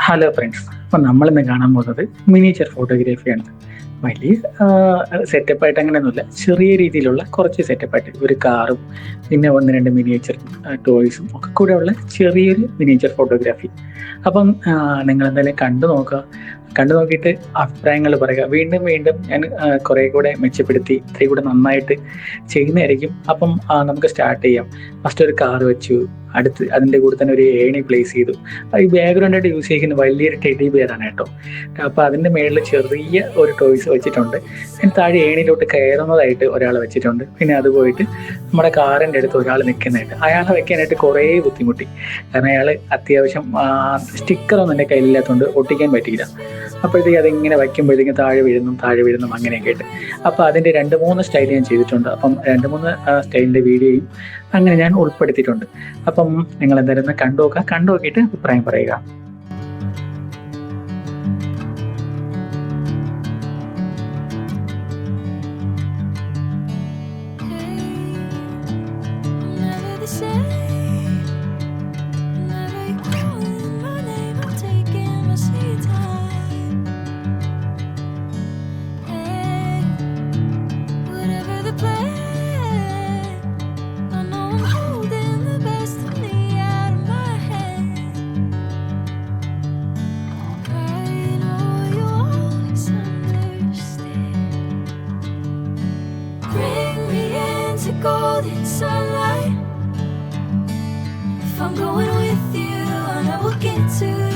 Hello friends. അപ്പം നമ്മളിന്ന് കാണാൻ പോകുന്നത് മിനിയേച്ചർ ഫോട്ടോഗ്രാഫിയാണ്. വലിയ സെറ്റപ്പായിട്ട് അങ്ങനെയൊന്നുമില്ല. ചെറിയ രീതിയിലുള്ള കുറച്ച് സെറ്റപ്പായിട്ട് ഒരു കാറും പിന്നെ 1, 2 മിനിയേച്ചർ ടോയ്സും ഒക്കെ കൂടെയുള്ള ചെറിയൊരു മിനിയേച്ചർ ഫോട്ടോഗ്രാഫി. അപ്പം നിങ്ങളെന്തായാലും കണ്ടു നോക്കുക. കണ്ടു നോക്കിയിട്ട് അഭിപ്രായങ്ങൾ പറയുക. വീണ്ടും വീണ്ടും ഞാൻ കുറേ കൂടെ മെച്ചപ്പെടുത്തി ഇത്രയും കൂടെ നന്നായിട്ട് ചെയ്യുന്നതായിരിക്കും. അപ്പം നമുക്ക് സ്റ്റാർട്ട് ചെയ്യാം. ഫസ്റ്റ് ഒരു കാറ് വെച്ചു. അടുത്ത് അതിൻ്റെ കൂടെ തന്നെ ഒരു ഏണി പ്ലേസ് ചെയ്തു. ഈ ബാക്ക്ഗ്രൗണ്ടായിട്ട് യൂസ് ചെയ്യുന്ന വലിയൊരു ടെഡി ബിയറാണ് കേട്ടോ. അപ്പോൾ അതിൻ്റെ മേളിൽ ചെറിയ ഒരു ടോയ്സ് വെച്ചിട്ടുണ്ട്. പിന്നെ താഴെ ഏണിയിലോട്ട് കയറുന്നതായിട്ട് ഒരാൾ വെച്ചിട്ടുണ്ട്. പിന്നെ അത് പോയിട്ട് നമ്മുടെ കാറിൻ്റെ അടുത്ത് ഒരാൾ നിൽക്കുന്നതായിട്ട് അയാളെ വെക്കാനായിട്ട് കുറേ ബുദ്ധിമുട്ടി. കാരണം അയാൾ അത്യാവശ്യം സ്റ്റിക്കറൊന്നും എൻ്റെ കയ്യിലില്ലാത്തതുകൊണ്ട് ഒട്ടിക്കാൻ പറ്റിയില്ല. അപ്പോഴത്തേക്ക് അതിങ്ങനെ വയ്ക്കുമ്പോഴത്തേക്കും താഴെ വീഴുന്നു അങ്ങനെയൊക്കെ ആയിട്ട്. അപ്പോൾ അതിൻ്റെ 2-3 സ്റ്റൈൽ ഞാൻ ചെയ്തിട്ടുണ്ട്. അപ്പം 2-3 സ്റ്റൈലിൻ്റെ വീഡിയോയും അങ്ങനെ ഞാൻ ഉൾപ്പെടുത്തിയിട്ടുണ്ട്. അപ്പം നിങ്ങൾ എന്തായാലും ഒന്ന് കണ്ടു നോക്കിയിട്ട് അഭിപ്രായം പറയുക. Golden sunlight. If I'm going with you, I know we'll get to